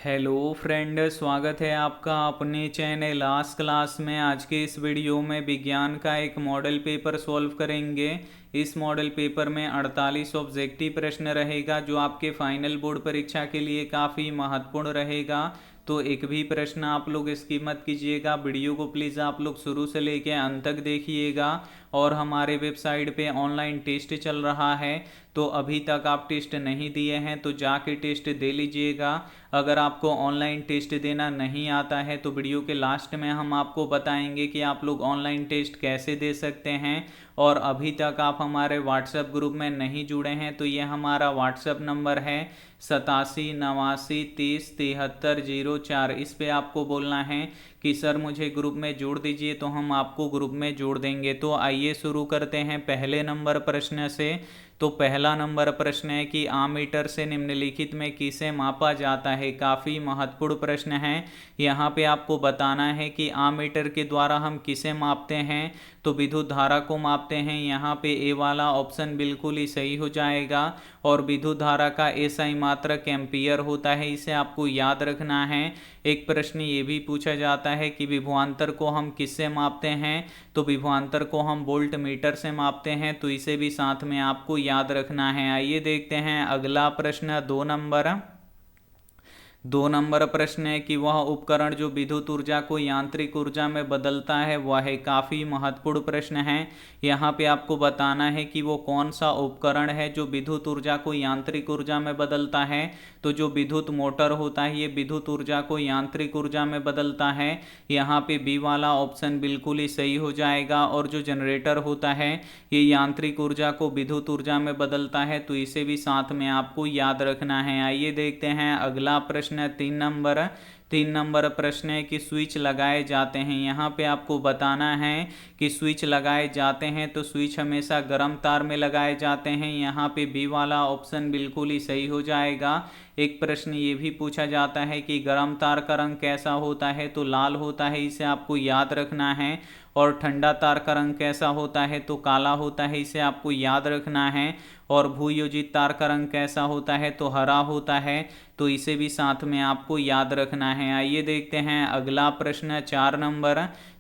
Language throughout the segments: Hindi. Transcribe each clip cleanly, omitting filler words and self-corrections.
हेलो फ्रेंड, स्वागत है आपका अपने चैनल आज क्लास में। आज के इस वीडियो में विज्ञान का एक मॉडल पेपर सॉल्व करेंगे। इस मॉडल पेपर में 48 ऑब्जेक्टिव प्रश्न रहेगा जो आपके फाइनल बोर्ड परीक्षा के लिए काफ़ी महत्वपूर्ण रहेगा। तो एक भी प्रश्न आप लोग स्किप मत कीजिएगा। वीडियो को प्लीज़ आप लोग शुरू से लेकर अंत तक देखिएगा। और हमारे वेबसाइट पे ऑनलाइन टेस्ट चल रहा है, तो अभी तक आप टेस्ट नहीं दिए हैं तो जाके टेस्ट दे लीजिएगा। अगर आपको ऑनलाइन टेस्ट देना नहीं आता है तो वीडियो के लास्ट में हम आपको बताएंगे कि आप लोग ऑनलाइन टेस्ट कैसे दे सकते हैं। और अभी तक आप हमारे व्हाट्सएप ग्रुप में नहीं जुड़े हैं तो ये हमारा व्हाट्सएप नंबर है 87 89 30 7304। इस पे आपको बोलना है कि सर मुझे ग्रुप में जोड़ दीजिए, तो हम आपको ग्रुप में जोड़ देंगे। तो आइए शुरू करते हैं पहले नंबर प्रश्न से। तो पहला नंबर प्रश्न है कि आमीटर से निम्नलिखित में किसे मापा जाता है। काफ़ी महत्वपूर्ण प्रश्न है। यहाँ पे आपको बताना है कि आमीटर के द्वारा हम किसे मापते हैं, तो विद्युत धारा को मापते हैं। यहाँ पे ए वाला ऑप्शन बिल्कुल ही सही हो जाएगा। और विद्युत धारा का एसआई मात्रक एम्पियर होता है, इसे आपको याद रखना है। एक प्रश्न ये भी पूछा जाता है कि विभवांतर को हम किससे मापते हैं, तो विभवांतर को हम वोल्ट मीटर से मापते हैं, तो इसे भी साथ में आपको याद रखना है। आइए देखते हैं अगला प्रश्न। दो नंबर प्रश्न है कि वह उपकरण जो विद्युत ऊर्जा को यांत्रिक ऊर्जा में बदलता है वह है। काफ़ी महत्वपूर्ण प्रश्न है। यहाँ पे आपको बताना है कि वो कौन सा उपकरण है जो विद्युत ऊर्जा को यांत्रिक ऊर्जा में बदलता है। तो जो विद्युत मोटर होता है ये विद्युत ऊर्जा को यांत्रिक ऊर्जा में बदलता है। यहाँ पे बी वाला ऑप्शन बिल्कुल ही सही हो जाएगा। और जो जनरेटर होता है ये यांत्रिक ऊर्जा को विद्युत ऊर्जा में बदलता है, तो इसे भी साथ में आपको याद रखना है। आइए देखते हैं अगला प्रश्न। तीन नंबर प्रश्न है कि स्विच लगाए जाते हैं। यहाँ पे आपको बताना है कि स्विच लगाए जाते हैं तो स्विच हमेशा गर्म तार में लगाए जाते हैं। यहाँ पे बी वाला ऑप्शन बिल्कुल ही सही हो जाएगा। एक प्रश्न ये भी पूछा जाता है कि गर्म तार का रंग कैसा होता है, तो लाल होता है, इसे आपको याद रखना है। और ठंडा तार का रंग कैसा होता है, तो काला होता है, इसे आपको याद रखना है। और भूयोजित तार का रंग कैसा होता है, तो हरा होता है, तो इसे भी साथ में आपको याद रखना है। आइए देखते हैं अगला प्रश्न।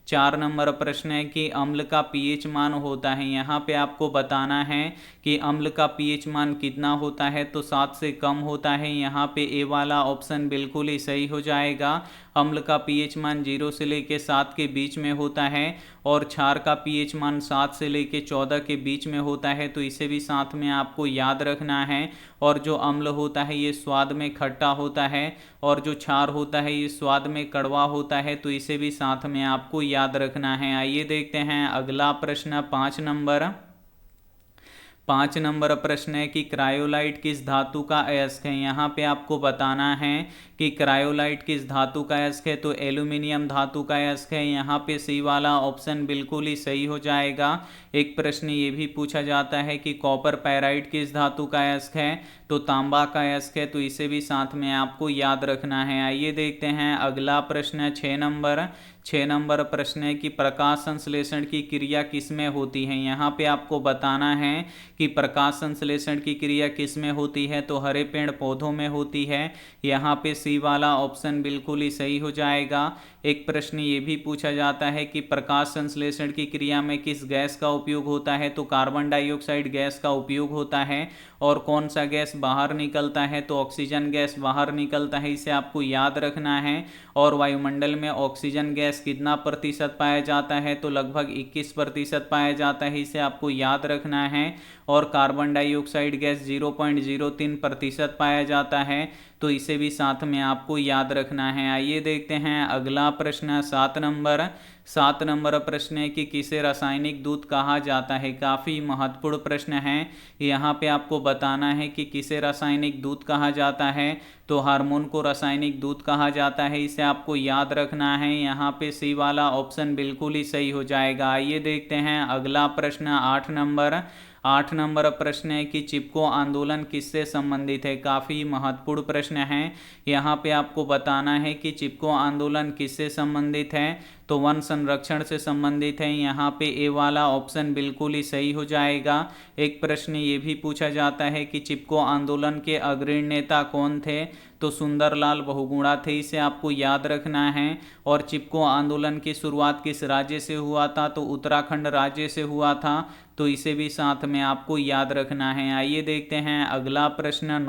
चार नंबर प्रश्न है कि अम्ल का पीएच मान होता है। यहाँ पे आपको बताना है कि अम्ल का पीएच मान कितना होता है, तो 7 से कम होता है। यहाँ पे ए वाला ऑप्शन बिल्कुल ही सही हो जाएगा। अम्ल का पीएच मान 0 से लेके 7 के बीच में होता है। और क्षार का पीएच मान 7 से लेके 14 के बीच में होता है, तो इसे भी साथ में आपको याद रखना है। और जो अम्ल होता है ये स्वाद में खट्टा होता है, और जो क्षार होता है ये स्वाद में कड़वा होता है, तो इसे भी साथ में आपको याद रखना है। आइए देखते हैं अगला प्रश्न। 5 नंबर प्रश्न है कि क्रायोलाइट किस धातु का अयस्क है। यहाँ पे आपको बताना है कि क्रायोलाइट किस धातु का अयस्क है, तो एल्यूमिनियम धातु का अयस्क है। यहाँ पे सी वाला ऑप्शन बिल्कुल ही सही हो जाएगा। एक प्रश्न ये भी पूछा जाता है कि कॉपर पैराइड किस धातु का अयस्क है, तो तांबा का अयस्क है, तो इसे भी साथ में आपको याद रखना है। आइए देखते हैं अगला प्रश्न। 6 नंबर प्रश्न है कि प्रकाश संश्लेषण की क्रिया किसमें होती है। यहाँ पे आपको बताना है कि प्रकाश संश्लेषण की क्रिया किसमें होती है, तो हरे पेड़ पौधों में होती है। यहाँ पे सी वाला ऑप्शन बिल्कुल ही सही हो जाएगा। एक प्रश्न ये भी पूछा जाता है कि प्रकाश संश्लेषण की क्रिया में किस गैस का उपयोग होता है, तो कार्बन डाइऑक्साइड गैस का उपयोग होता है। और कौन सा गैस बाहर निकलता है, तो ऑक्सीजन गैस बाहर निकलता है, इसे आपको याद रखना है। और वायुमंडल में ऑक्सीजन गैस कितना प्रतिशत पाया जाता है, तो लगभग 21% पाया जाता है, इसे आपको याद रखना है। और कार्बन डाइऑक्साइड गैस 0.03% पाया जाता है, तो इसे भी साथ में आपको याद रखना है। आइए देखते हैं अगला प्रश्न। 7 नंबर प्रश्न है कि किसे रासायनिक दूत कहा जाता है। काफ़ी महत्वपूर्ण प्रश्न है। यहाँ पे आपको बताना है कि किसे रासायनिक दूत कहा जाता है, तो हार्मोन को रासायनिक दूत कहा जाता है, इसे आपको याद रखना है। यहाँ पे सी वाला ऑप्शन बिल्कुल ही सही हो जाएगा। आइए देखते हैं अगला प्रश्न। 8 नंबर प्रश्न है कि चिपको आंदोलन किससे संबंधित है। काफ़ी महत्वपूर्ण प्रश्न है। यहाँ पे आपको बताना है कि चिपको आंदोलन किससे संबंधित है, तो वन संरक्षण से संबंधित है। यहाँ पे ए वाला ऑप्शन बिल्कुल ही सही हो जाएगा। एक प्रश्न ये भी पूछा जाता है कि चिपको आंदोलन के अग्रणी नेता कौन थे, तो सुंदरलाल बहुगुणा थे, इसे आपको याद रखना है। और चिपको आंदोलन की शुरुआत किस राज्य से हुआ था, तो उत्तराखंड राज्य से हुआ था, तो इसे भी साथ में आपको याद रखना है। आइए देखते हैं अगला प्रश्न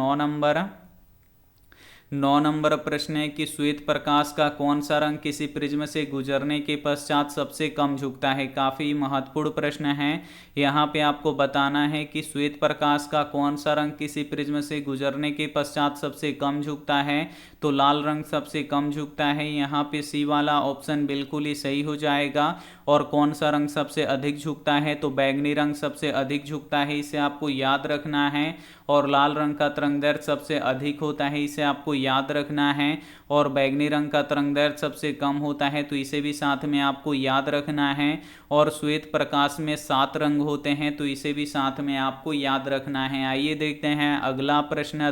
9 नंबर प्रश्न है कि श्वेत प्रकाश का कौन सा रंग किसी प्रिज्म से गुजरने के पश्चात सबसे कम झुकता है। काफ़ी महत्वपूर्ण प्रश्न है। यहाँ पे आपको बताना है कि श्वेत प्रकाश का कौन सा रंग किसी प्रिज्म से गुजरने के पश्चात सबसे कम झुकता है, तो लाल रंग सबसे कम झुकता है। यहाँ पे सी वाला ऑप्शन बिल्कुल ही सही हो जाएगा। और कौन सा रंग सबसे अधिक झुकता है, तो बैगनी रंग सबसे अधिक झुकता है, इसे आपको याद रखना है। और लाल रंग का तरंगदैर्घ्य सबसे अधिक होता है, इसे आपको याद रखना है। और बैगनी रंग का तरंगदैर्घ्य सबसे कम होता है, तो इसे भी साथ में आपको याद रखना है। और श्वेत प्रकाश में 7 रंग होते हैं, तो इसे भी साथ में आपको याद रखना है। आइए देखते हैं अगला प्रश्न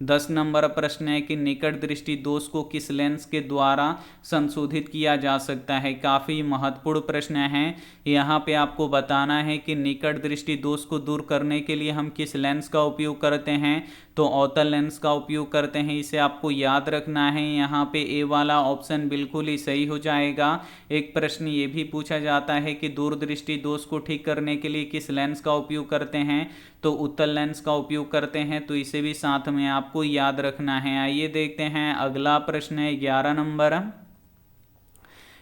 10 नंबर प्रश्न है कि निकट दृष्टि दोष को किस लेंस के द्वारा संशोधित किया जा सकता है। काफ़ी महत्वपूर्ण प्रश्न है। यहाँ पे आपको बताना है कि निकट दृष्टि दोष को दूर करने के लिए हम किस लेंस का उपयोग करते हैं, तो अवतल लेंस का उपयोग करते हैं, इसे आपको याद रखना है। यहाँ पे ए वाला ऑप्शन बिल्कुल ही सही हो जाएगा। एक प्रश्न ये भी पूछा जाता है कि दूरदृष्टि दोष को ठीक करने के लिए किस लेंस का उपयोग करते हैं, तो उत्तल लेंस का उपयोग करते हैं, तो इसे भी साथ में आपको याद रखना है। आइए देखते हैं अगला प्रश्न है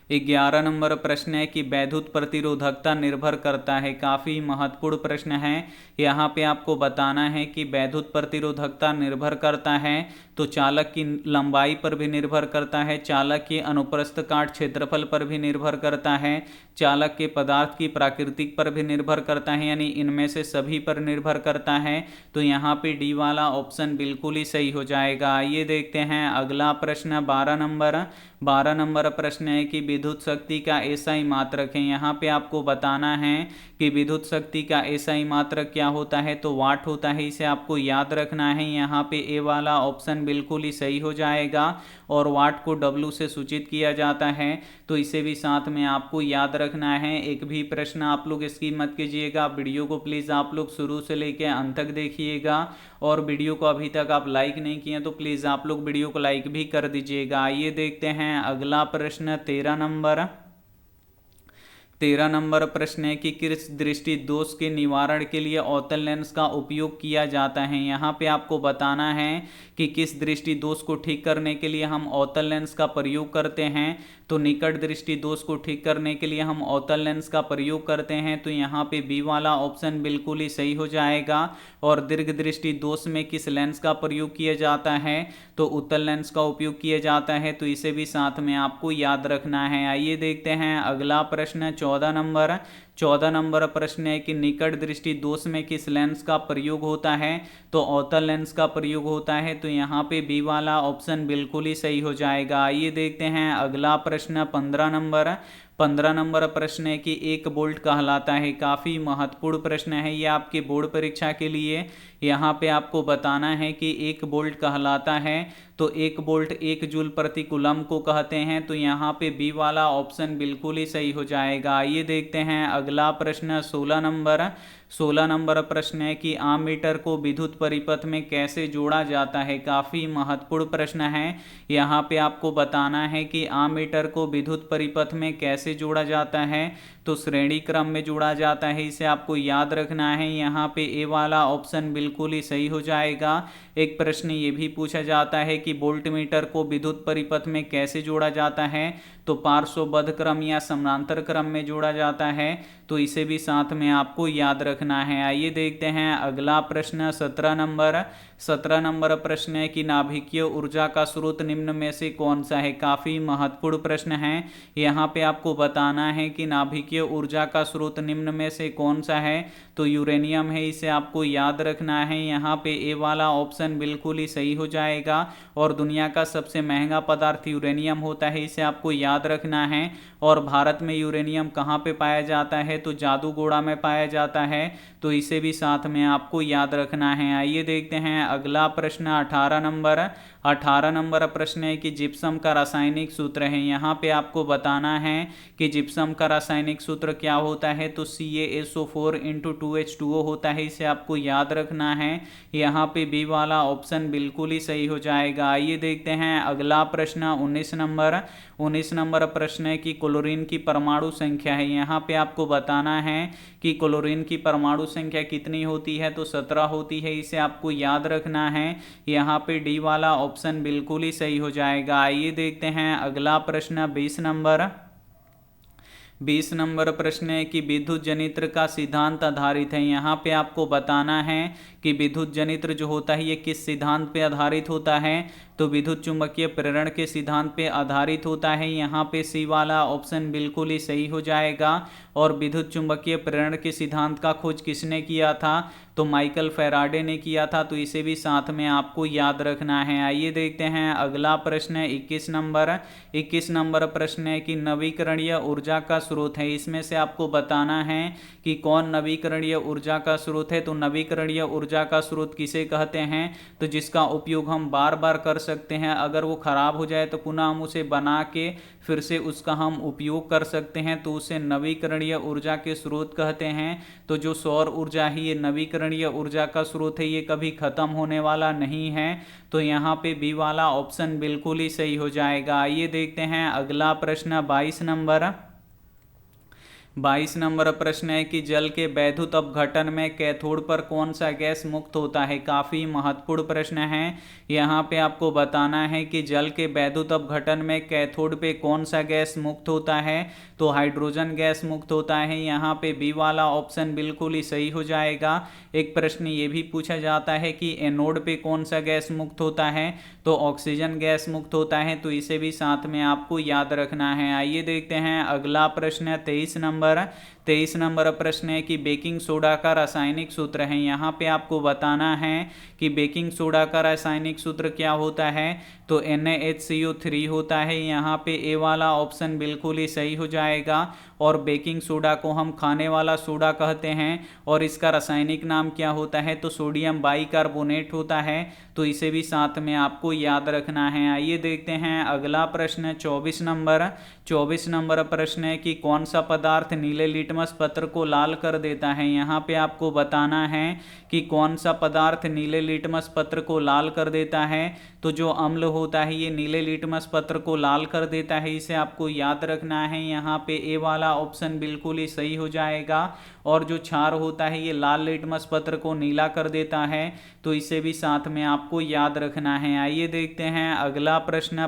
11 नंबर प्रश्न है कि वैद्युत प्रतिरोधकता निर्भर करता है। काफ़ी महत्वपूर्ण प्रश्न है। यहाँ पे आपको बताना है कि वैद्युत प्रतिरोधकता निर्भर करता है, तो चालक की लंबाई पर भी निर्भर करता है, चालक के अनुप्रस्थ काट क्षेत्रफल पर भी निर्भर करता है, चालक के पदार्थ की प्राकृतिक पर भी निर्भर करता है, यानी इनमें से सभी पर निर्भर करता है। तो यहाँ पे डी वाला ऑप्शन बिल्कुल ही सही हो जाएगा। आइए देखते हैं अगला प्रश्न 12 नंबर प्रश्न है कि विद्युत शक्ति का एसआई मात्रक है। यहाँ पे आपको बताना है कि विद्युत शक्ति का एसआई मात्रक क्या होता है, तो वाट होता है, इसे आपको याद रखना है। यहाँ पे ए वाला ऑप्शन बिल्कुल ही सही हो जाएगा। और वाट को डब्लू से सूचित किया जाता है, तो इसे भी साथ में आपको याद रखना है। एक भी प्रश्न आप लोग इसकी मत कीजिएगा। वीडियो को प्लीज़ आप लोग शुरू से लेकर अंत तक देखिएगा। और वीडियो को अभी तक आप लाइक नहीं किए तो प्लीज़ आप लोग वीडियो को लाइक भी कर दीजिएगा। आइए देखते हैं अगला प्रश्न 13 नंबर प्रश्न है कि किस दृष्टि दोष के निवारण के लिए अवतल लेंस का उपयोग किया जाता है। यहाँ पे आपको बताना है कि किस दृष्टि दोष को ठीक करने के लिए हम अवतल लेंस का प्रयोग करते हैं, तो निकट दृष्टि दोष को ठीक करने के लिए हम अवतल लेंस का प्रयोग करते हैं, तो यहाँ पे बी वाला ऑप्शन बिल्कुल ही सही हो जाएगा। और दीर्घ दृष्टि दोष में किस लेंस का प्रयोग किया जाता है, तो उत्तल लेंस का उपयोग किया जाता है, तो इसे भी साथ में आपको याद रखना है। आइए देखते हैं अगला प्रश्न 14 नंबर प्रश्न है कि निकट दृष्टि दोष में किस लेंस का प्रयोग होता है, तो अवतल लेंस का प्रयोग होता है, तो यहाँ पे बी वाला ऑप्शन बिल्कुल ही सही हो जाएगा। आइए देखते हैं अगला प्रश्न 15 नंबर प्रश्न है कि एक बोल्ट कहलाता है। काफ़ी महत्वपूर्ण प्रश्न है ये आपके बोर्ड परीक्षा के लिए। यहाँ पे आपको बताना है कि एक बोल्ट कहलाता है, तो एक बोल्ट 1 जूल प्रति कूलम को कहते हैं, तो यहाँ पे बी वाला ऑप्शन बिल्कुल ही सही हो जाएगा। आइए देखते हैं अगला प्रश्न 16 नंबर प्रश्न है कि आममीटर को विद्युत परिपथ में कैसे जोड़ा जाता है। काफ़ी महत्वपूर्ण प्रश्न है। यहाँ पे आपको बताना है कि आममीटर को विद्युत परिपथ में कैसे जोड़ा जाता है, तो श्रेणी क्रम में जोड़ा जाता है, इसे आपको याद रखना है। यहाँ पे ए वाला ऑप्शन बिल्कुल ही सही हो जाएगा। एक प्रश्न ये भी पूछा जाता है कि वोल्ट मीटर को विद्युत परिपथ में कैसे जोड़ा जाता है, तो पार्श्वबद्ध क्रम या समानांतर क्रम में जोड़ा जाता है, तो इसे भी साथ में आपको याद रखना है। आइए देखते हैं अगला प्रश्न 17 नंबर प्रश्न है कि नाभिकीय ऊर्जा का स्रोत निम्न में से कौन सा है। काफ़ी महत्वपूर्ण प्रश्न है। यहाँ पे आपको बताना है कि नाभिकीय ऊर्जा का स्रोत निम्न में से कौन सा है, तो यूरेनियम है, इसे आपको याद रखना है। यहाँ पे ए वाला ऑप्शन बिल्कुल ही सही हो जाएगा। और दुनिया का सबसे महंगा पदार्थ यूरेनियम होता है, इसे आपको याद रखना है। और भारत में यूरेनियम कहाँ पे पाया जाता है, तो जादूगोड़ा में पाया जाता है, तो इसे भी साथ में आपको याद रखना है। आइए देखते हैं अगला प्रश्न 18 18 नंबर प्रश्न है कि जिप्सम का रासायनिक सूत्र है, यहाँ पे आपको बताना है कि जिप्सम का रासायनिक सूत्र क्या होता है। तो CaSO4 × 2H2O होता है, इसे आपको याद रखना है। यहाँ पे बी वाला ऑप्शन बिल्कुल ही सही हो जाएगा। आइए देखते हैं अगला प्रश्न 19 नंबर प्रश्न है कि क्लोरीन की परमाणु संख्या है, यहाँ पे आपको बताना है कि क्लोरीन की परमाणु संख्या कितनी होती है। तो 17 होती है, इसे आपको याद रखना है। यहाँ पे डी वाला ऑप्शन बिल्कुल ही सही हो जाएगा। आइए देखते हैं अगला प्रश्न 20 नंबर प्रश्न है कि विद्युत जनित्र का सिद्धांत आधारित है, यहाँ पे आपको बताना है कि विद्युत जनित्र जो होता है ये किस सिद्धांत पे आधारित होता है। तो विद्युत चुंबकीय प्रेरण के सिद्धांत पे आधारित होता है, यहाँ पे सी वाला ऑप्शन बिल्कुल ही सही हो जाएगा। और विद्युत चुंबकीय प्रेरण के सिद्धांत का खोज किसने किया था। तो माइकल फैराडे ने किया था, तो इसे भी साथ में आपको याद रखना है। आइए देखते हैं अगला प्रश्न है 21 नंबर प्रश्न है कि नवीकरणीय ऊर्जा का स्रोत है, इसमें से आपको बताना है कि कौन नवीकरणीय ऊर्जा का स्रोत है। तो नवीकरणीय ऊर्जा का स्रोत किसे कहते हैं। तो जिसका उपयोग हम बार बार कर सकते हैं, अगर वो खराब हो जाए तो पुनः हम उसे बना के फिर से उसका हम उपयोग कर सकते हैं, तो उसे नवीकरणीय ऊर्जा के स्रोत कहते हैं। तो जो सौर ऊर्जा है ये नवीकरणीय ऊर्जा का स्रोत है, ये कभी खत्म होने वाला नहीं है। तो यहाँ पे बी वाला ऑप्शन बिल्कुल ही सही हो जाएगा। आइए देखते हैं अगला प्रश्न 22 नंबर प्रश्न है कि जल के वैद्युत अपघटन में कैथोड पर कौन सा गैस मुक्त होता है। काफ़ी महत्वपूर्ण प्रश्न है। यहाँ पे आपको बताना है कि जल के वैद्युत अपघटन में कैथोड पे कौन सा गैस मुक्त होता है। तो हाइड्रोजन गैस मुक्त होता है, यहाँ पे बी वाला ऑप्शन बिल्कुल ही सही हो जाएगा। एक प्रश्न ये भी पूछा जाता है कि एनोड पे कौन सा गैस मुक्त होता है। तो ऑक्सीजन गैस मुक्त होता है, तो इसे भी साथ में आपको याद रखना है। आइए देखते हैं अगला प्रश्न 23 नंबर प्रश्न है कि बेकिंग सोडा का रासायनिक सूत्र है, यहाँ पे आपको बताना है कि बेकिंग सोडा का रासायनिक सूत्र क्या होता है। तो NaHCO3 होता है, यहाँ पे ए वाला ऑप्शन बिल्कुल ही सही हो जाएगा। और बेकिंग सोडा को हम खाने वाला सोडा कहते हैं, और इसका रासायनिक नाम क्या होता है। तो सोडियम बाइकार्बोनेट होता है, तो इसे भी साथ में आपको याद रखना है। आइए देखते हैं अगला प्रश्न 24 नंबर प्रश्न है कि कौन सा पदार्थ नीले लिटमस पत्र को लाल कर देता है। यहाँ पे आपको बताना है कि कौन सा पदार्थ नीले लिटमस पत्र को लाल कर देता है। तो जो अम्ल होता है ये नीले लिटमस पत्र को लाल कर देता है, इसे आपको याद रखना है। यहाँ पे ए वाला ऑप्शन बिल्कुल ही सही हो जाएगा। और जो क्षार होता है ये लाल लिटमस पत्र को नीला कर देता है, तो इसे भी साथ में आपको याद रखना है। आइए देखते हैं अगला प्रश्न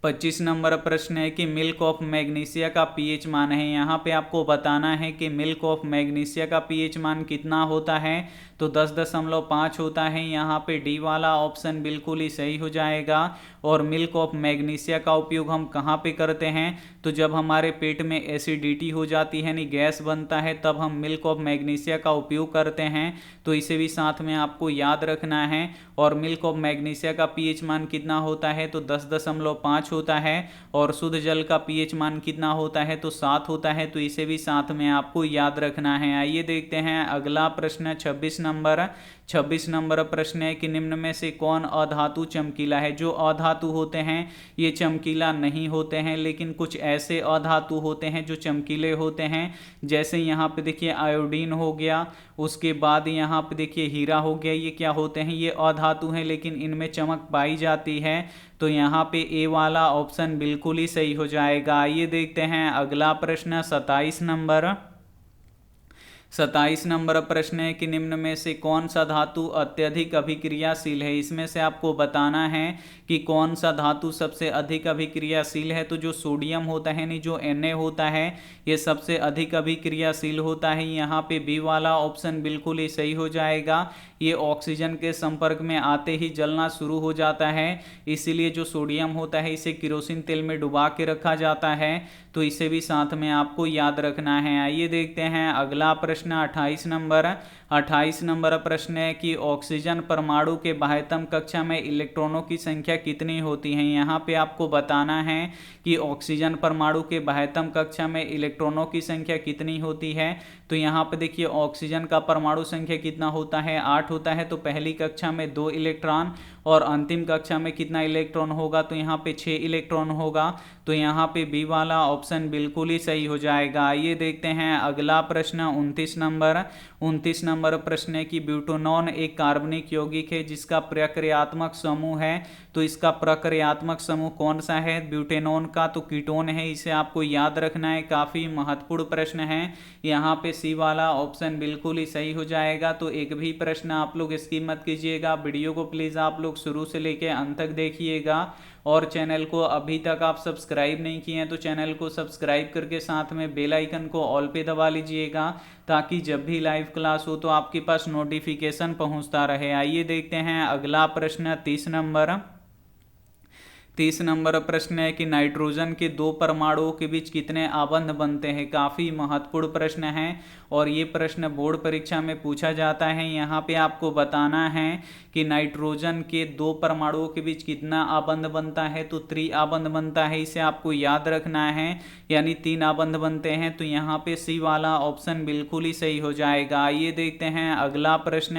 25 नंबर प्रश्न है कि मिल्क ऑफ मैग्नीशिया का पीएच मान है। यहाँ पे आपको बताना है कि मिल्क ऑफ मैग्नीशिया का पीएच मान कितना होता है। तो 10.5 होता है, यहाँ पे डी वाला ऑप्शन बिल्कुल ही सही हो जाएगा। और मिल्क ऑफ मैग्नीशिया का उपयोग हम कहाँ पे करते हैं। तो जब हमारे पेट में एसिडिटी हो जाती है, यानी गैस बनता है, तब हम मिल्क ऑफ मैग्नीशिया का उपयोग करते हैं। तो इसे भी साथ में आपको याद रखना है। और मिल्क ऑफ मैग्नीशिया का पीएच मान कितना होता है। तो 10.5 होता है। और शुद्ध जल का पीएच मान कितना होता है। तो 7 होता है, तो इसे भी साथ में आपको याद रखना है। आइए देखते हैं अगला प्रश्न 26 नंबर प्रश्न है कि निम्न में से कौन अधातु चमकीला है। जो अधातु होते हैं ये चमकीला नहीं होते हैं, लेकिन कुछ ऐसे अधातु होते हैं जो चमकीले होते हैं। जैसे यहाँ पे देखिए आयोडीन हो गया, उसके बाद यहाँ पे देखिए हीरा हो गया, ये क्या होते हैं, ये अधातु हैं, लेकिन इनमें चमक पाई जाती है। तो यहाँ पे ए वाला ऑप्शन बिल्कुल ही सही हो जाएगा। आइए देखते हैं अगला प्रश्न 27 नंबर प्रश्न है कि निम्न में से कौन सा धातु अत्यधिक अभिक्रियाशील है। इसमें से आपको बताना है कि कौन सा धातु सबसे अधिक अभिक्रियाशील है। तो जो सोडियम होता है, यानी जो Na होता है, ये सबसे अधिक अभिक्रियाशील होता है। यहाँ पे बी वाला ऑप्शन बिल्कुल ही सही हो जाएगा। ये ऑक्सीजन के संपर्क में आते ही जलना शुरू हो जाता है, इसीलिए जो सोडियम होता है इसे केरोसिन तेल में डुबा के रखा जाता है। तो इसे भी साथ में आपको याद रखना है। आइए देखते हैं अगला प्रश्न 28 नंबर प्रश्न है कि ऑक्सीजन परमाणु के बाह्यतम कक्षा में इलेक्ट्रॉनों की संख्या कितनी होती है। यहाँ पे आपको बताना है कि ऑक्सीजन परमाणु के बाह्यतम कक्षा में इलेक्ट्रॉनों की संख्या कितनी होती है। तो यहाँ पे देखिए ऑक्सीजन का परमाणु संख्या कितना होता है, 8 होता है। तो पहली कक्षा में 2 इलेक्ट्रॉन और अंतिम कक्षा में कितना इलेक्ट्रॉन होगा, तो यहाँ पे 6 इलेक्ट्रॉन होगा। तो यहाँ पे बी वाला ऑप्शन बिल्कुल ही सही हो जाएगा। आइए देखते हैं अगला प्रश्न 29 नंबर प्रश्न है कि ब्यूटेनॉन एक कार्बनिक यौगिक है जिसका प्रक्रियात्मक समूह है। तो इसका प्रक्रियात्मक समूह कौन सा है ब्यूटेनॉन का, तो कीटोन है। इसे आपको याद रखना है, काफी महत्वपूर्ण प्रश्न है। यहाँ पे सी वाला ऑप्शन बिल्कुल ही सही हो जाएगा। तो एक भी प्रश्न आप लोग स्किप मत कीजिएगा, वीडियो को प्लीज आप लोग शुरू से लेकर अंत तक देखिएगा। और चैनल को अभी तक आप सब्सक्राइब नहीं किए हैं तो चैनल को सब्सक्राइब करके साथ में बेल आइकन को ऑल पे दबा लीजिएगा, ताकि जब भी लाइव क्लास हो तो आपके पास नोटिफिकेशन पहुंचता रहे। आइए देखते हैं अगला प्रश्न 30 नंबर प्रश्न है कि नाइट्रोजन के 2 परमाणुओं के बीच कितने आबंध बनते हैं। काफी महत्वपूर्ण प्रश्न है और ये प्रश्न बोर्ड परीक्षा में पूछा जाता है। यहाँ पे आपको बताना है कि नाइट्रोजन के 2 परमाणुओं के बीच कितना आबंध बनता है, तो 3 आबंध बनता है। इसे आपको याद रखना है, यानी 3 आबंध बनते हैं। तो यहाँ पे सी वाला ऑप्शन बिल्कुल ही सही हो जाएगा। आइए देखते हैं अगला प्रश्न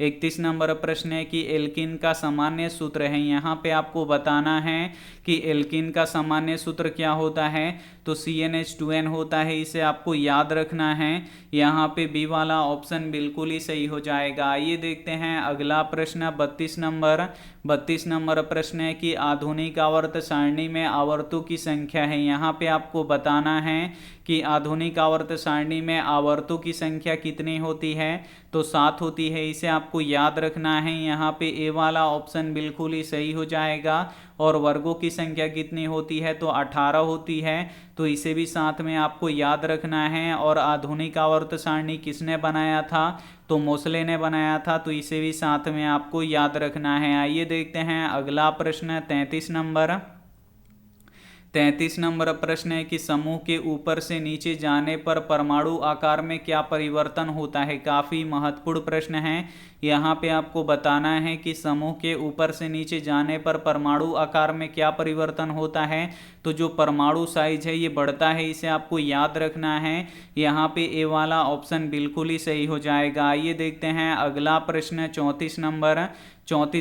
31 नंबर प्रश्न है कि एल्किन का सामान्य सूत्र है। यहाँ पे आपको बताना है कि एल्किन का सामान्य सूत्र क्या होता है, तो CnH2n होता है। इसे आपको याद रखना है। यहाँ पे बी वाला ऑप्शन बिल्कुल ही सही हो जाएगा। आइए देखते हैं अगला प्रश्न 32 नंबर प्रश्न है कि आधुनिक आवर्त सारणी में आवर्तों की संख्या है। यहाँ पे आपको बताना है कि आधुनिक आवर्त सारणी में आवर्तों की संख्या कितनी होती है, तो 7 होती है। इसे आपको याद रखना है। यहाँ पे ए वाला ऑप्शन बिल्कुल ही सही हो जाएगा। और वर्गों की संख्या कितनी होती है, तो 18 होती है। तो इसे भी साथ में आपको याद रखना है। और आधुनिक आवर्त सारणी किसने बनाया था, तो मोसले ने बनाया था। तो इसे भी साथ में आपको याद रखना है। आइए देखते हैं अगला प्रश्न 33 नंबर प्रश्न है कि समूह के ऊपर से नीचे जाने पर परमाणु आकार में क्या परिवर्तन होता है। काफी महत्वपूर्ण प्रश्न है। यहाँ पे आपको बताना है कि समूह के ऊपर से नीचे जाने पर परमाणु आकार में क्या परिवर्तन होता है। तो जो परमाणु साइज है ये बढ़ता है, इसे आपको याद रखना है। यहाँ पे ए वाला ऑप्शन बिल्कुल ही सही हो जाएगा। आइए देखते हैं अगला प्रश्न 34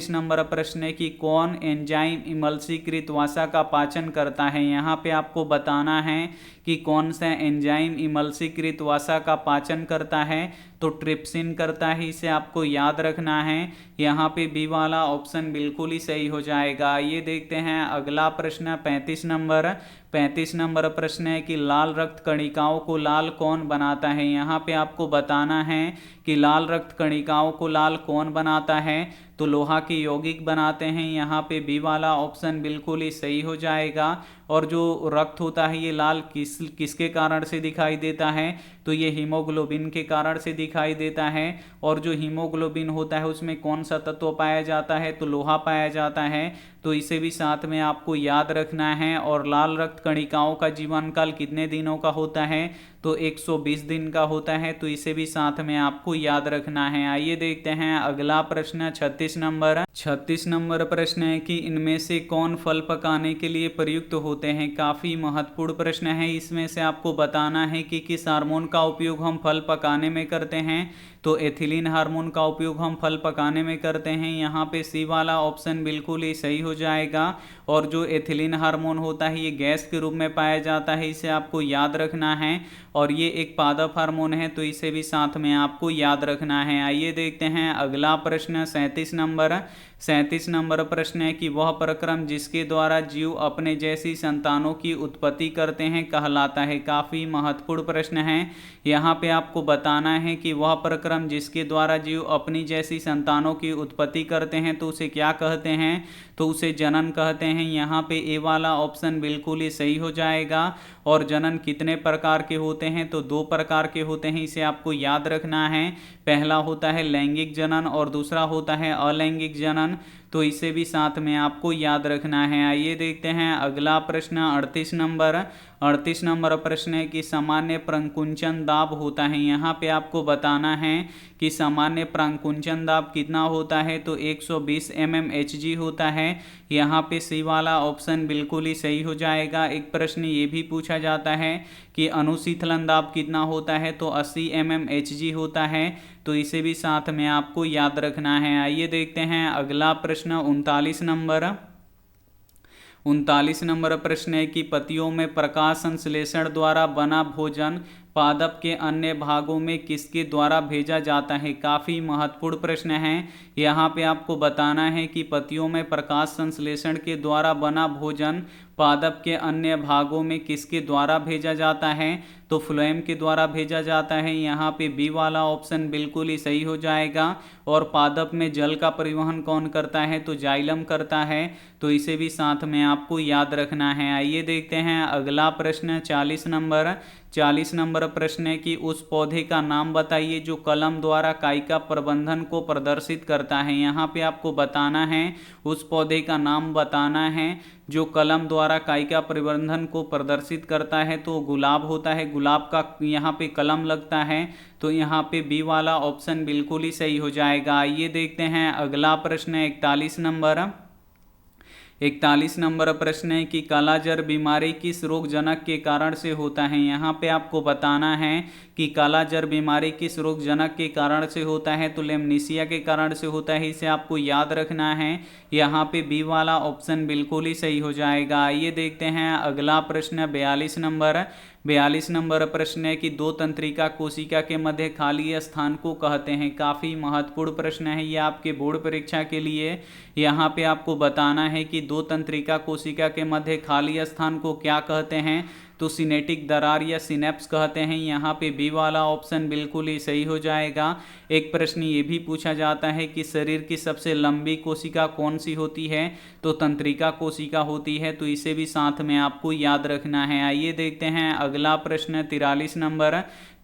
नंबर प्रश्न है कि कौन एंजाइम इमल्सीकृत वसा का पाचन करता है। यहाँ पे आपको बताना है कि कौन सा एंजाइम इमल्सीकृत वसा का पाचन करता है, तो ट्रिप्सिन करता है। इसे आपको याद रखना है। यहाँ पे बी वाला ऑप्शन बिल्कुल ही सही हो जाएगा। ये देखते हैं अगला प्रश्न 35 नंबर प्रश्न है कि लाल रक्त कणिकाओं को लाल कौन बनाता है। यहाँ पे आपको बताना है कि लाल रक्त कणिकाओं को लाल कौन बनाता है, तो लोहा के यौगिक बनाते हैं। यहाँ पे बी वाला ऑप्शन बिल्कुल ही सही हो जाएगा। और जो रक्त होता है ये लाल किसके कारण से दिखाई देता है, तो ये हीमोग्लोबिन के कारण से दिखाई देता है। और जो हीमोग्लोबिन होता है उसमें कौन सा तत्व पाया जाता है, तो लोहा पाया जाता है। तो इसे भी साथ में आपको याद रखना है। और लाल रक्त कणिकाओं का जीवन काल कितने दिनों का होता है, तो 120 दिन का होता है। तो इसे भी साथ में आपको याद रखना है। आइए देखते हैं अगला प्रश्न 36 नंबर प्रश्न है कि इनमें से कौन फल पकाने के लिए प्रयुक्त होते हैं। काफी महत्वपूर्ण प्रश्न है। इसमें से आपको बताना है कि किस हार्मोन का उपयोग हम फल पकाने में करते हैं, तो एथिलीन हार्मोन का उपयोग हम फल पकाने में करते हैं। यहाँ पे सी वाला ऑप्शन बिल्कुल ही सही हो जाएगा। और जो एथिलीन हार्मोन होता है ये गैस के रूप में पाया जाता है, इसे आपको याद रखना है। और ये एक पादप हार्मोन है, तो इसे भी साथ में आपको याद रखना है। आइए देखते हैं अगला प्रश्न 37 नंबर प्रश्न है कि वह प्रक्रम जिसके द्वारा जीव अपने जैसी संतानों की उत्पत्ति करते हैं कहलाता है। काफी महत्वपूर्ण प्रश्न है। यहाँ पे आपको बताना है कि वह प्रक्रम जिसके द्वारा जीव अपनी जैसी संतानों की उत्पत्ति करते हैं तो उसे क्या कहते हैं, तो उसे जनन कहते हैं। यहाँ पे ए वाला ऑप्शन बिल्कुल ही सही हो जाएगा। और जनन कितने प्रकार के होते हैं तो दो प्रकार के होते हैं, इसे आपको याद रखना है। पहला होता है लैंगिक जनन और दूसरा होता है अलैंगिक जनन, तो इसे भी साथ में आपको याद रखना है। आइए देखते हैं अगला प्रश्न 38 नंबर प्रश्न है कि सामान्य प्रंकुंचन दाब होता है। यहाँ पे आपको बताना है कि सामान्य प्रंकुंचन दाब कितना होता है, तो 120 mmHg होता है। यहाँ पे सी वाला ऑप्शन बिल्कुल ही सही हो जाएगा। एक प्रश्न ये भी पूछा जाता है कि अनुशीतलन दाब कितना होता है, तो 80 mmHg होता है, तो इसे भी साथ में आपको याद रखना है। आइए देखते हैं अगला प्रश्न 39 नंबर प्रश्न है कि पत्तियों में प्रकाश संश्लेषण द्वारा बना भोजन पादप के अन्य भागों में किसके द्वारा भेजा जाता है। काफ़ी महत्वपूर्ण प्रश्न है। यहाँ पे आपको बताना है कि पत्तियों में प्रकाश संश्लेषण के द्वारा बना भोजन पादप के अन्य भागों में किसके द्वारा भेजा जाता है, तो फ्लोएम के द्वारा भेजा जाता है। यहाँ पे बी वाला ऑप्शन बिल्कुल ही सही हो जाएगा। और पादप में जल का परिवहन कौन करता है, तो जाइलम करता है, तो इसे भी साथ में आपको याद रखना है। आइए देखते हैं अगला प्रश्न 40 नंबर प्रश्न है कि उस पौधे का नाम बताइए जो कलम द्वारा कायिका प्रबंधन को प्रदर्शित करता है। यहाँ पे आपको बताना है, उस पौधे का नाम बताना है जो कलम द्वारा कायिका प्रबंधन को प्रदर्शित करता है, तो गुलाब होता है। गुलाब का यहाँ पे कलम लगता है, तो यहाँ पे बी वाला ऑप्शन बिल्कुल ही सही हो जाएगा। आइए देखते हैं अगला प्रश्न 41 नंबर प्रश्न है कि कालाजार बीमारी किस रोगजनक के कारण से होता है। यहाँ पे आपको बताना है कि कालाजार बीमारी किस रोगजनक के कारण से होता है, तो लेमनीसिया के कारण से होता है, इसे आपको याद रखना है। यहाँ पे बी वाला ऑप्शन बिल्कुल ही सही हो जाएगा। आइए देखते हैं अगला प्रश्न 42 नंबर प्रश्न है कि दो तंत्रिका कोशिका के मध्य खाली स्थान को कहते हैं। काफ़ी महत्वपूर्ण प्रश्न है ये आपके बोर्ड परीक्षा के लिए। यहाँ पे आपको बताना है कि दो तंत्रिका कोशिका के मध्य खाली स्थान को क्या कहते हैं, तो सिनेटिक दरार या सिनेप्स कहते हैं। यहाँ पे बी वाला ऑप्शन बिल्कुल ही सही हो जाएगा। एक प्रश्न ये भी पूछा जाता है कि शरीर की सबसे लंबी कोशिका कौन सी होती है, तो तंत्रिका कोशिका होती है, तो इसे भी साथ में आपको याद रखना है। आइए देखते हैं अगला प्रश्न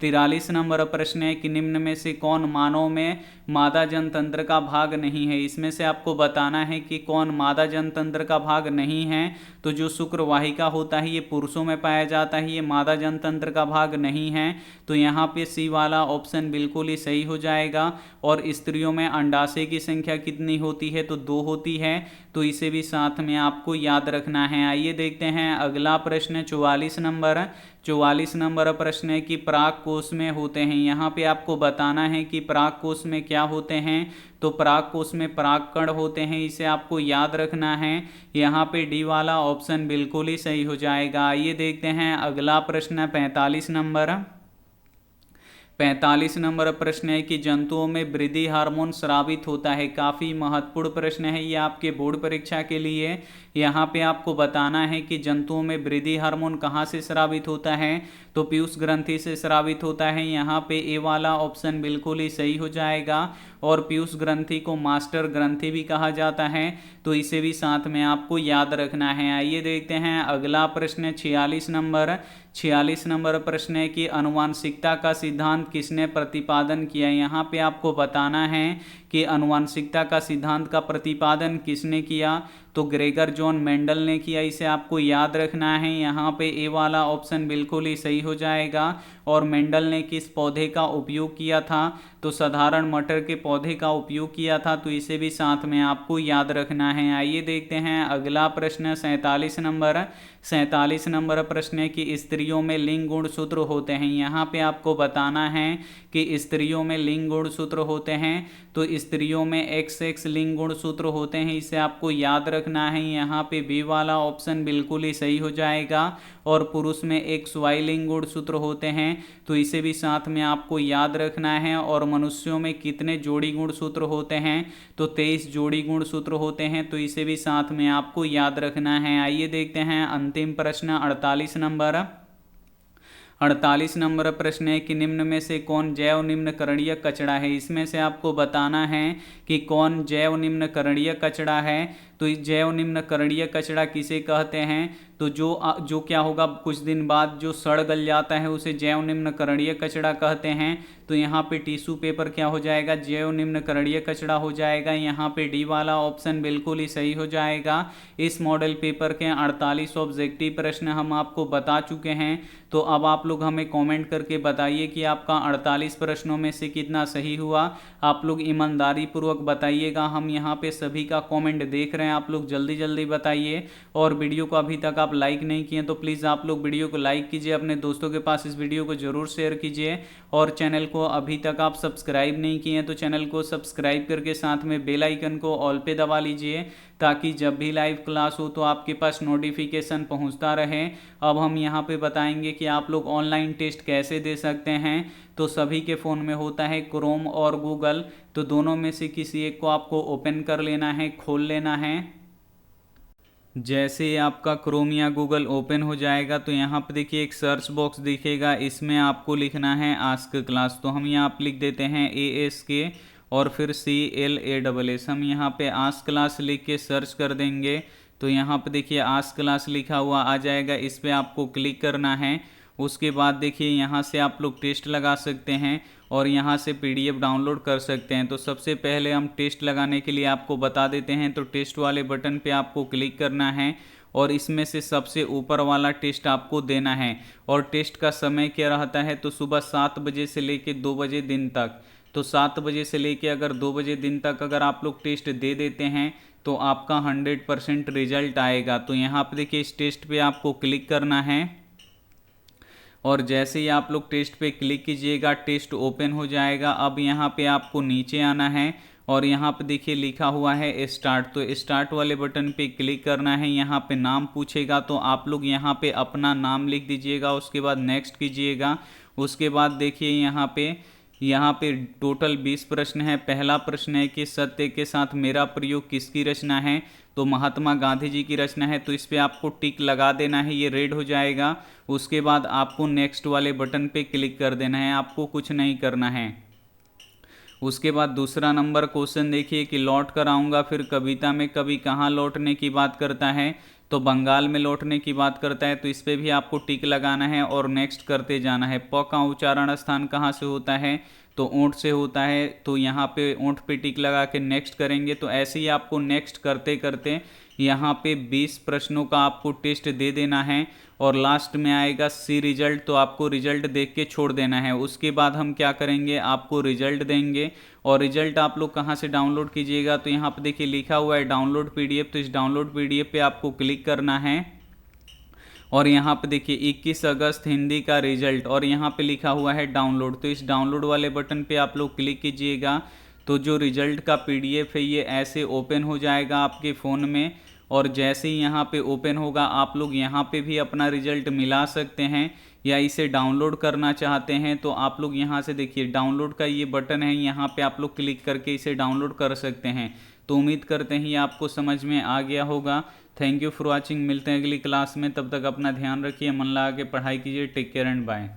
43 नंबर प्रश्न है कि निम्न में से कौन मानव में मादा जनतंत्र का भाग नहीं है। इसमें से आपको बताना है कि कौन मादा जनतंत्र का भाग नहीं है, तो जो शुक्रवाहिका होता है ये पुरुषों में पाया जाता है, ये मादा जनतंत्र का भाग नहीं है, तो यहाँ पे सी वाला ऑप्शन बिल्कुल ही सही हो जाएगा। और स्त्रियों में अंडाशय की संख्या कितनी होती है, तो 2 होती है, तो इसे भी साथ में आपको याद रखना है। आइए देखते हैं अगला प्रश्न 44 नंबर प्रश्न है कि पराग कोश में होते हैं। यहाँ पे आपको बताना है कि पराग कोश में क्या होते हैं, तो पराग कोश में परागकण होते हैं, इसे आपको याद रखना है। यहाँ पे डी वाला ऑप्शन बिल्कुल ही सही हो जाएगा। आइए देखते हैं अगला प्रश्न 45 नंबर प्रश्न है कि जंतुओं में वृद्धि हार्मोन स्रावित होता है। काफ़ी महत्वपूर्ण प्रश्न है ये आपके बोर्ड परीक्षा के लिए। यहाँ पे आपको बताना है कि जंतुओं में वृद्धि हार्मोन कहाँ से स्रावित होता है, तो पीयूष ग्रंथि से स्रावित होता है। यहाँ पे ए वाला ऑप्शन बिल्कुल ही सही हो जाएगा। और पीयूष ग्रंथि को मास्टर ग्रंथि भी कहा जाता है, तो इसे भी साथ में आपको याद रखना है। आइए देखते हैं अगला प्रश्न 46 नंबर प्रश्न है कि आनुवांशिकता का सिद्धांत किसने प्रतिपादन किया। यहाँ पे आपको बताना है कि आनुवांशिकता का सिद्धांत का प्रतिपादन किसने किया, तो ग्रेगर जॉन मेंडल ने किया, इसे आपको याद रखना है। यहाँ पे ए वाला ऑप्शन बिल्कुल ही सही हो जाएगा। और मेंडल ने किस पौधे का उपयोग किया था, तो साधारण मटर के पौधे का उपयोग किया था, तो इसे भी साथ में आपको याद रखना है। आइए देखते हैं अगला प्रश्न 47 नंबर प्रश्न है कि स्त्रियों में लिंग गुणसूत्र होते हैं। यहाँ पे आपको बताना है कि स्त्रियों में लिंग गुणसूत्र होते हैं, तो स्त्रियों में XX लिंग गुणसूत्र होते हैं, इसे आपको याद रखना है। यहाँ पे बी वाला ऑप्शन बिल्कुल ही सही हो जाएगा। और पुरुष में XY लिंग गुणसूत्र होते हैं, तो इसे भी साथ में आपको याद रखना है। और मनुष्यों में कितने जोड़ी गुणसूत्र होते हैं, तो 23 जोड़ी गुणसूत्र होते हैं, तो इसे भी साथ में आपको याद रखना है। आइए देखते हैं अंतिम प्रश्न 48 नंबर प्रश्न है कि निम्न में से कौन जैव निम्न करणीय कचरा है। इसमें से आपको बताना है कि कौन जैव निम्न करणीय कचरा है। तो इस जैव निम्न करणीय कचरा किसे कहते हैं, तो जो क्या होगा, कुछ दिन बाद जो सड़ गल जाता है उसे जैव निम्न करणीय कचरा कहते हैं। तो यहाँ पे टिश्यू पेपर क्या हो जाएगा, जैव निम्न करणीय कचरा हो जाएगा। यहाँ पे डी वाला ऑप्शन बिल्कुल ही सही हो जाएगा। इस मॉडल पेपर के 48 ऑब्जेक्टिव प्रश्न हम आपको बता चुके हैं। तो अब आप लोग हमें कमेंट करके बताइए कि आपका 48 प्रश्नों में से कितना सही हुआ। आप लोग ईमानदारी पूर्वक बताइएगा, हम यहाँ पे सभी का कमेंट देख रहे हैं, आप लोग जल्दी जल्दी बताइए। और वीडियो को अभी तक आप लाइक नहीं किए तो प्लीज़ आप लोग वीडियो को लाइक कीजिए, अपने दोस्तों के पास इस वीडियो को जरूर शेयर कीजिए। और चैनल को अभी तक आप सब्सक्राइब नहीं किए हैं तो चैनल को सब्सक्राइब करके साथ में बेल आइकन को ऑल पे दबा लीजिए, ताकि जब भी लाइव क्लास हो तो आपके पास नोटिफिकेशन पहुंचता रहे। अब हम यहाँ पे बताएंगे कि आप लोग ऑनलाइन टेस्ट कैसे दे सकते हैं। तो सभी के फ़ोन में होता है क्रोम और गूगल, तो दोनों में से किसी एक को आपको ओपन कर लेना है, खोल लेना है। जैसे आपका क्रोम या गूगल ओपन हो जाएगा तो यहाँ पे देखिए एक सर्च बॉक्स दिखेगा, इसमें आपको लिखना है आस्क क्लास। तो हम यहाँ पे लिख देते हैं ASK और फिर CLASS। हम यहाँ पे आस्क क्लास लिख के सर्च कर देंगे तो यहाँ पे देखिए आस्क क्लास लिखा हुआ आ जाएगा, इस पर आपको क्लिक करना है। उसके बाद देखिए यहाँ से आप लोग टेस्ट लगा सकते हैं और यहाँ से PDF डाउनलोड कर सकते हैं। तो सबसे पहले हम टेस्ट लगाने के लिए आपको बता देते हैं। तो टेस्ट वाले बटन पे आपको क्लिक करना है और इसमें से सबसे ऊपर वाला टेस्ट आपको देना है। और टेस्ट का समय क्या रहता है, तो सुबह 7 बजे से लेके 2 बजे दिन तक। तो 7 बजे से लेके अगर 2 बजे दिन तक अगर आप लोग टेस्ट दे देते हैं तो आपका 100% रिजल्ट आएगा। तो यहाँ पे देखिए इस टेस्ट पे आपको क्लिक करना है और जैसे ही आप लोग टेस्ट पे क्लिक कीजिएगा टेस्ट ओपन हो जाएगा। अब यहाँ पे आपको नीचे आना है और यहाँ पे देखिए लिखा हुआ है स्टार्ट। तो स्टार्ट वाले बटन पे क्लिक करना है। यहाँ पे नाम पूछेगा तो आप लोग यहाँ पे अपना नाम लिख दीजिएगा, उसके बाद नेक्स्ट कीजिएगा। उसके बाद देखिए यहाँ पे टोटल 20 प्रश्न है। पहला प्रश्न है कि सत्य के साथ मेरा प्रयोग किसकी रचना है, तो महात्मा गांधी जी की रचना है। तो इस पर आपको टिक लगा देना है, ये रेड हो जाएगा। उसके बाद आपको नेक्स्ट वाले बटन पे क्लिक कर देना है, आपको कुछ नहीं करना है। उसके बाद दूसरा नंबर क्वेश्चन देखिए कि लौट कर आऊँगा, फिर कविता में कवि कहाँ लौटने की बात करता है, तो बंगाल में लौटने की बात करता है। तो इस पर भी आपको टिक लगाना है और नेक्स्ट करते जाना है। प का उच्चारण स्थान कहाँ से होता है, तो ऊँट से होता है। तो यहाँ पे ऊँट पे टिक लगा के नेक्स्ट करेंगे। तो ऐसे ही आपको नेक्स्ट करते करते यहाँ पे 20 प्रश्नों का आपको टेस्ट दे देना है और लास्ट में आएगा सी रिजल्ट। तो आपको रिजल्ट देख के छोड़ देना है। उसके बाद हम क्या करेंगे, आपको रिजल्ट देंगे। और रिजल्ट आप लोग कहाँ से डाउनलोड कीजिएगा, तो यहाँ पे देखिए लिखा हुआ है डाउनलोड PDF। तो इस डाउनलोड PDF पे आपको क्लिक करना है और यहाँ पे देखिए 21 अगस्त हिंदी का रिजल्ट और यहाँ पे लिखा हुआ है डाउनलोड। तो इस डाउनलोड वाले बटन पे आप लोग क्लिक कीजिएगा। तो जो रिजल्ट का PDF है ये ऐसे ओपन हो जाएगा आपके फ़ोन में। और जैसे ही यहाँ पे ओपन होगा आप लोग यहाँ पे भी अपना रिजल्ट मिला सकते हैं, या इसे डाउनलोड करना चाहते हैं तो आप लोग यहाँ से देखिए डाउनलोड का ये बटन है, यहाँ पे आप लोग क्लिक करके इसे डाउनलोड कर सकते हैं। तो उम्मीद करते हैं ये आपको समझ में आ गया होगा। Thank you for watching. मिलते हैं अगली क्लास में, तब तक अपना ध्यान रखिए, मन लगा के पढ़ाई कीजिए। Take care and bye.